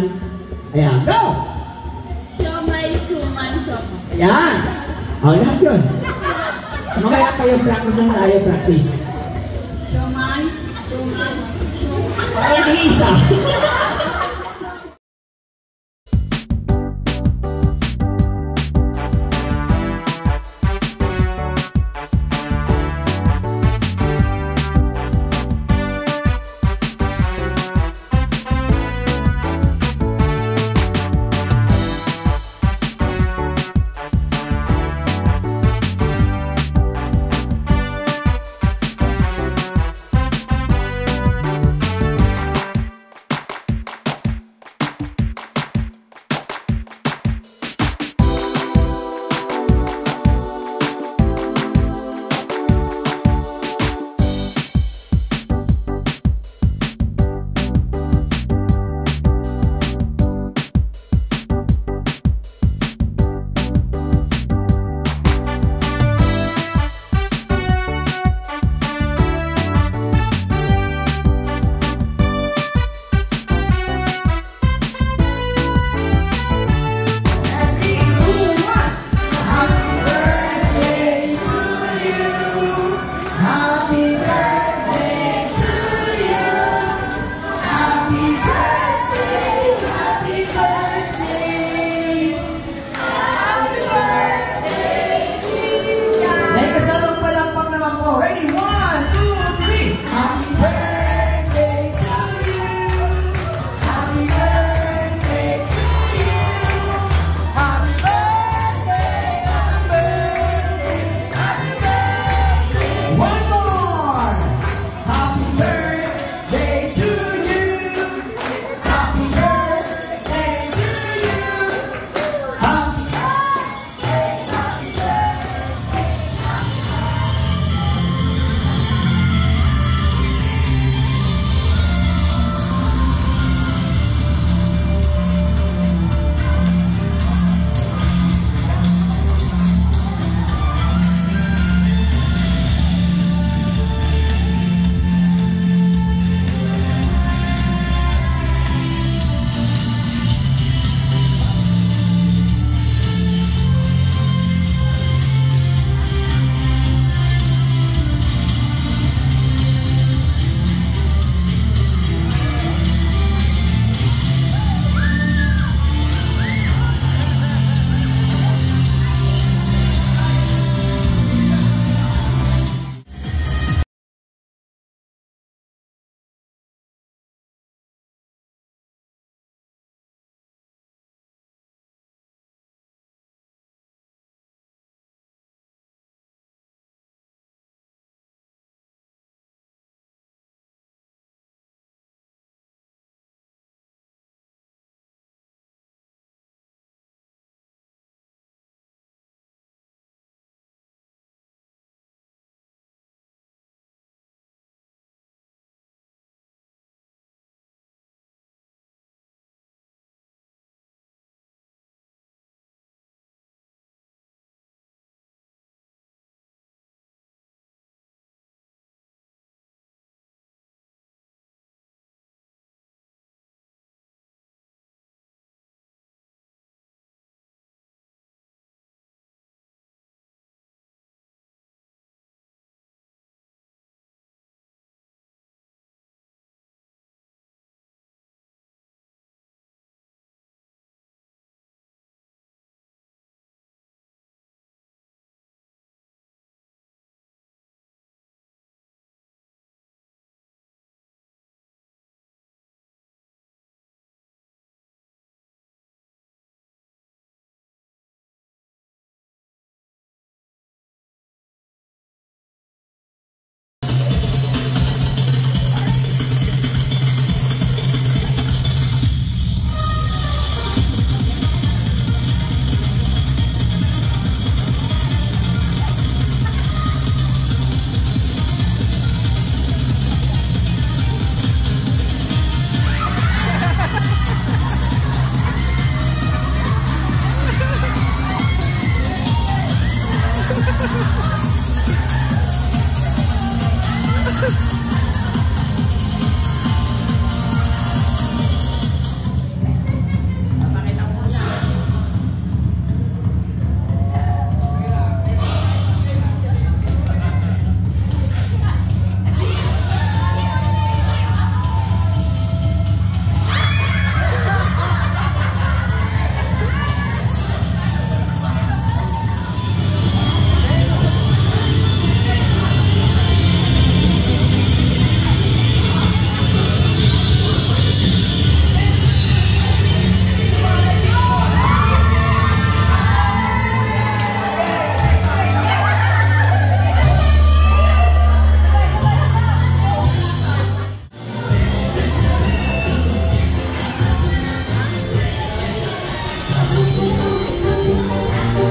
suman. Ayan, go! Siomay, suman, siomay. Ayan! O, lahat yun. Mamaya kayo practice lang tayo, practice. Siomay, suman, siomay. Ay, isa!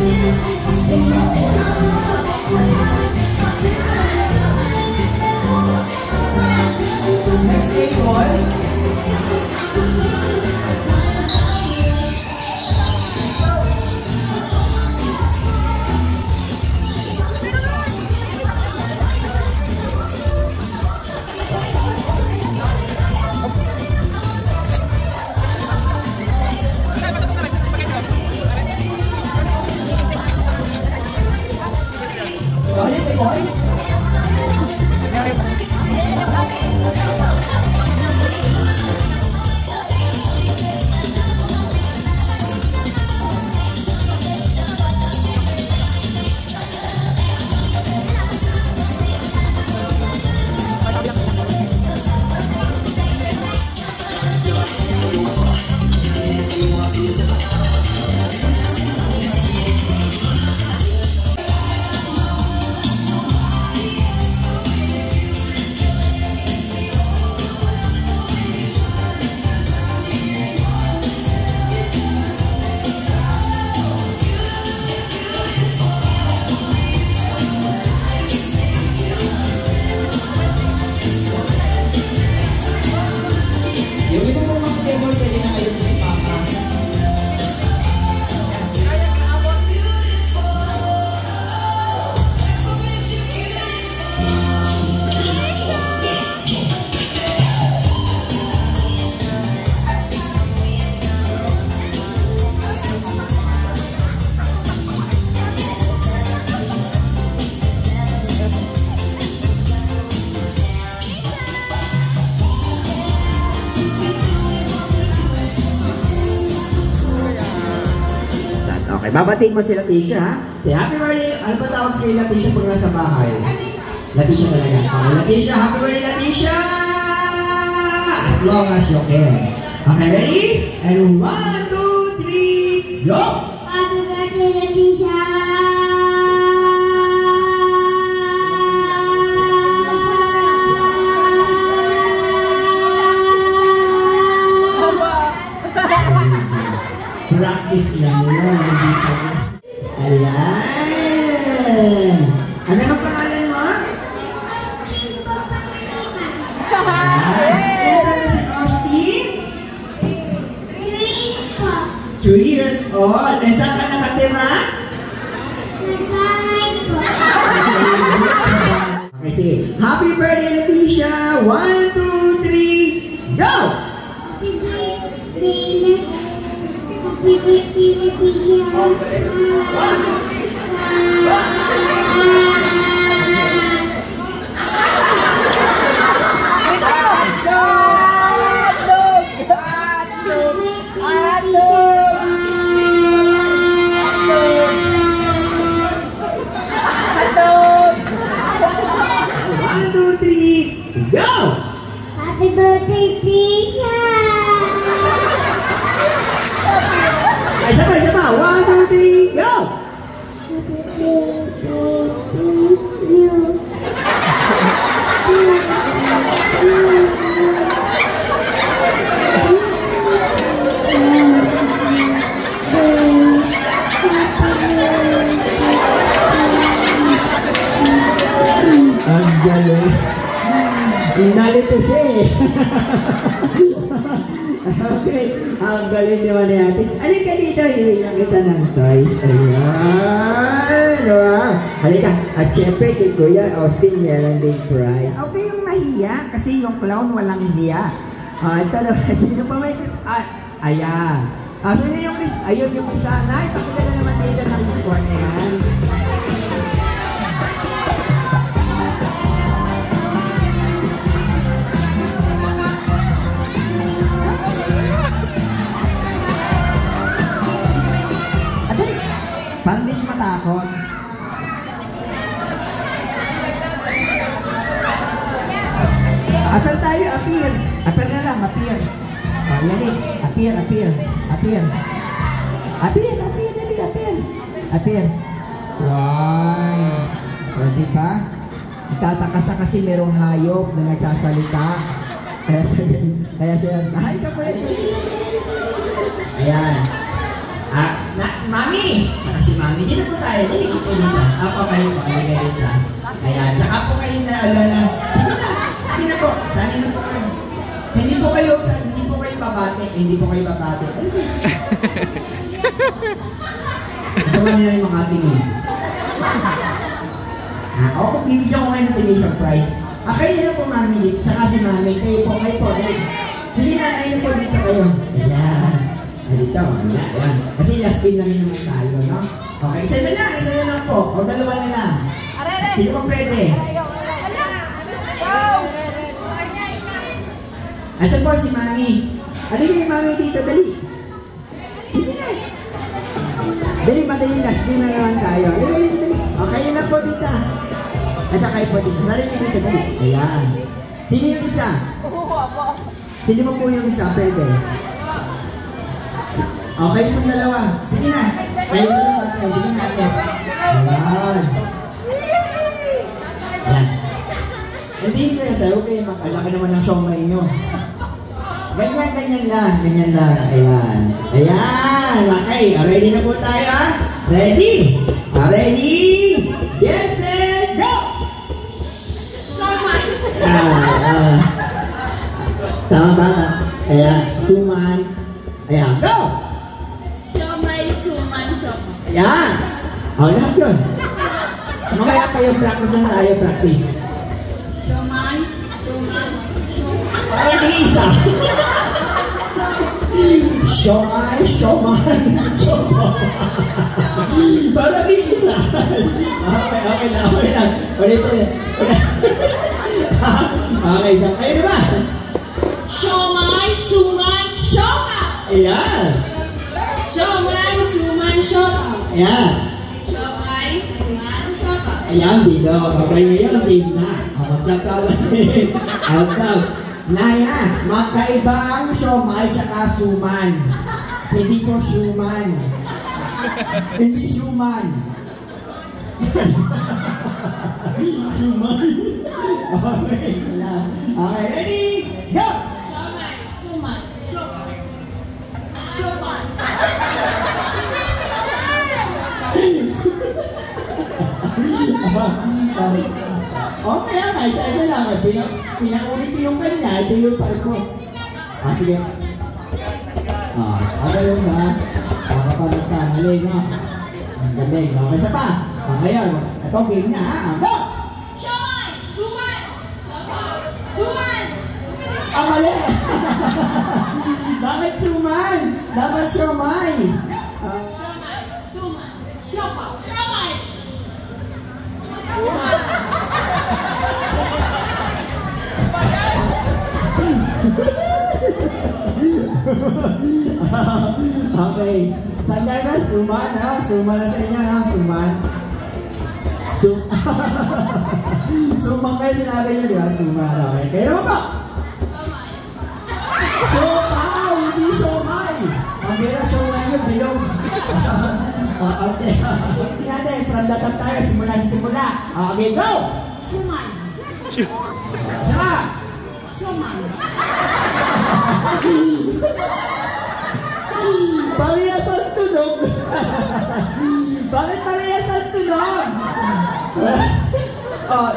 Next table. Okay, babatiin mo si Latisha, ha? Say, happy birthday! Ano ba tawag kay Latisha pag nasa bahay? Latisha talaga. Okay, Latisha, happy birthday, Latisha! As long as you can. Okay, ready? And 1, 2, 3, go! Happy birthday, Latisha! Practice lang yun. Ayan. Ano ang pangalan mo? Ito na si Austin? 2 years old. E saan ka nakatira? Okay, sige. Happy birthday, Latisha! 1, 2, 3, go! Happy birthday, Latisha! Go! Happy birthday, Tisha! Ay, isa pa. 1, 2, 3, go! Happy Ang galing. Nalito siya eh. Okay. Ang galing naman ni ate. Halika dito. Hihingyan kita ng toys. Ayan. Diba? Halika. At syempre kay Kuya Austin meron din prize. Okay yung mahiya kasi yung clown walang hiya. Ito naman. Sino pa may ayan. Sino yung ayun yung isa na. Ipakita na naman dito ng score na yan. Panglis matakot. Asal tayo, appear. Appear na lang, appear. Yan eh. Appear. Appear. Wow. Pwede pa? Itataka sa kasi merong hayop na nagsasalita. Kaya siya, ay ka pwede. Ayan. Mami! Saka si Mami. Hindi na po tayo. Hindi po dito. Ako kayo po. Halika dito. Ayan. Tsaka po kayo na alala. Sige na po. Sali na po kayo. Hindi po kayo babate. Hindi po kayo babate. Kasama nila yung mga tingin. Ako, bibigyan ko kayo ng donation prize. Kayo na po, mami dito. Tsaka si mami. Kayo po. Sige na, kayo na po dito kayo. Ayan. Dito, ayan. Kasi last spin na rin naman tayo, no? Okay, isa na lang po. O dalawa na lang. Hindi po pwede. Ito po si mami. Halika yung mami dito, dali. Dali, madali last spin na naman tayo. Dali. Okay na po dito. Ito kayo po dito. Dali niyo dito, dali. Ayan. Sino yung isa? Sino mo po yung isa? Pwede. Okay po dalawa. Sige na. Kayo dalawa. Sige na. Ayan. Ayan. Hindi kayo sa'yo. Okay, makalaki naman ang siomay nyo. Ganyan lang. Ayan. Okay. Ready na po tayo, ha? Ready? Ready? Get set, go! Tama ba? Ayan. Suman. Ayan. Go! Siomay, suman, siopaw. Ayan. Lahat yun. Mamaya kayo practice lang tayo, practice. Siomay, suman, siopaw. Parang isa. Siomay. Parang isa. Okay lang. Ulit. Okay, kayo naman. Siomay, suman, siopaw. Ayan. Siomay, suman, siopaw. Ayan. Siomay, suman, siopaw. Ayan, Bido. Okay ngayon, team na. Magkakawanin. Outdown. Naya, magkaiba ang siomay tsaka suman. Hindi po suman. Hindi suman. Suman. Okay. Okay, ready? Go! Siomay, suman, siopaw. Siopaw. Okay lang, isa lang. Pinaulit yung kanya, ito yung part mo. Sige. Ganun ba? Kapag nagkamali, no? Ang galing. Okay, isa pa. Ngayon, ito game na, ha? Go! Siomay, suman, siopaw. Suman. Mali! Bakit suman? Dapat siomay. Siomay, suman, siopaw. Siomay. Okay. Sandali na, suman, ha? Suman na sa inyo, ha? Suman. Suman kayo sinabi niyo, di ba? Suman, okay. Kaya naman po. Siopaw, hindi siomay. Ang bira siomay nyo, bilog. Okay. Hindi natin, prandatan tayo. Simula. Okay, go! Suman. Saka! Suman. Parehas ang tunog. Bakit parehas ang tunog?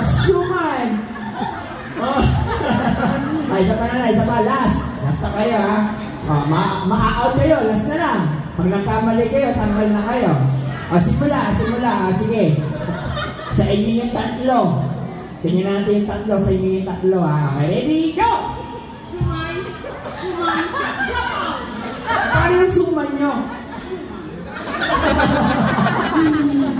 Suman. Isa pa. Last na kayo, ha? Ma-out kayo. Last na lang. Pag nagkamali kayo, tanggal na kayo. Simula. Sige. Sa inyo yung tatlo. Tingnan natin yung tatlo. Sa inyo yung tatlo, ha? Okay, ready? Go! Suman, siopaw. Paano yung suman nyo?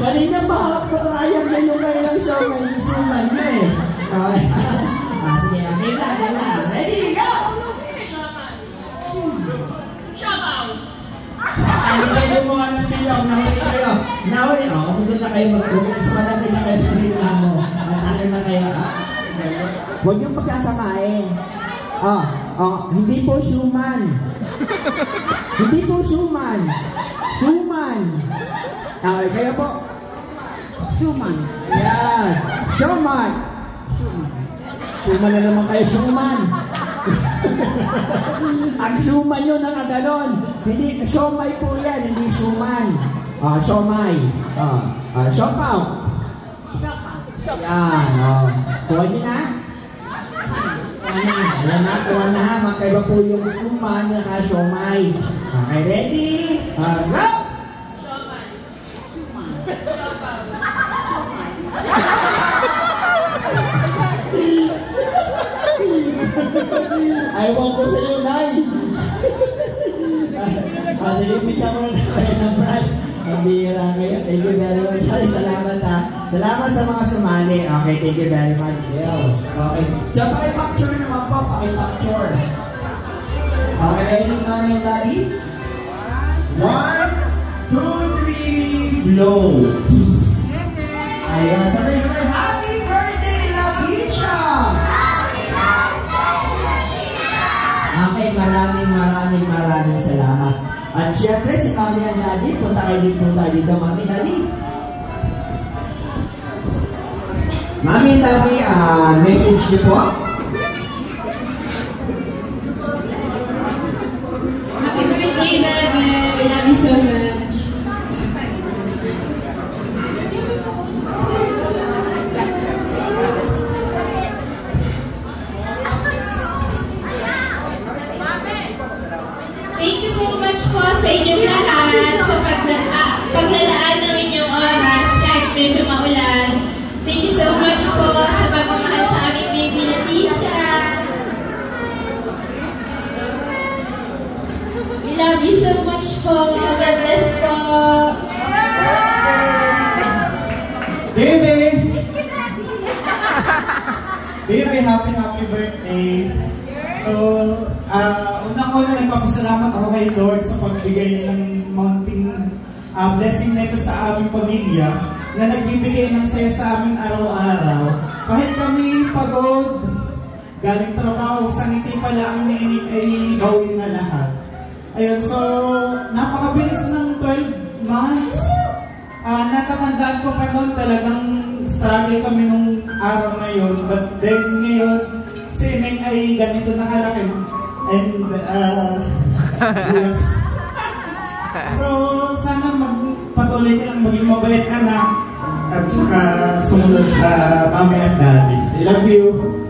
Kanina ba pagkayang na yung kayo ng show na yung suman nyo, eh. Okay. Sige, okay na. Ready, go! Siopaw. Hindi kayo gumawa ng bilog. Nahuli. Kung na kayo mag-ulit. Sa malapit na kayo sa reklamo. Matalo na kayo, ha? Huwag yung pagkasamain. Hindi po suman. Hindi po suman. Suman. Okay, kayo po. Suman. Yan. Suman. Suman na naman kayo, suman. Ang suman yun ang aganon. Hindi, siomay po yan, hindi suman. Siomay. Siopaw. Yan, kuha niyo na? Kuha na ha. Magkaiba po yung suman at siomay. Okay, ready? Go! Suman. Ayaw ko sa iyo, Nay. Sige, bigyan mo na tayo ng prize. Ang bihira ngayon. Thank you very much. Salamat ha. Salamat sa mga sumali. Okay, thank you very much. Yes. Okay. So, pakipacture naman po. Pakipacture. Okay, ready namin, Daddy? 1, 2, 3, blow. Ayun, sabay-sabay. Happy birthday, Lakeisha! Okay, maraming salamat. At syempre, si Mami and Daddy, punta kayo dito, Mami and Daddy. Mami and Daddy, message niyo po. Happy birthday, Daddy! We love you so much. Thank you so much po sa inyong lahat sa paglalaan ng inyong oras kahit medyo maulan. Thank you so much po sa pagmamahal sa aming baby Latisha. We love you so much po. God bless po. Baby! Thank you, Daddy. Baby, happy birthday! So, unang-una nagpapasalamat ako kay Lord sa pagbigay ng mounting blessing nito sa aming pamilya na nagbibigay ng saya sa amin araw-araw. Kahit kami pagod, galing trabaho, sa ngiti pala ang ay gawin na lahat. Ayun, so, napakabilis ng 12 months. Natatandaan ko pa noon talagang struggle kami nung araw na yun. But then ngayon, si Neng ay ganito nakalaki. And, so, sana patuloy ka lang maging mabait anak at saka sumunod sa mami at daddy. I love you.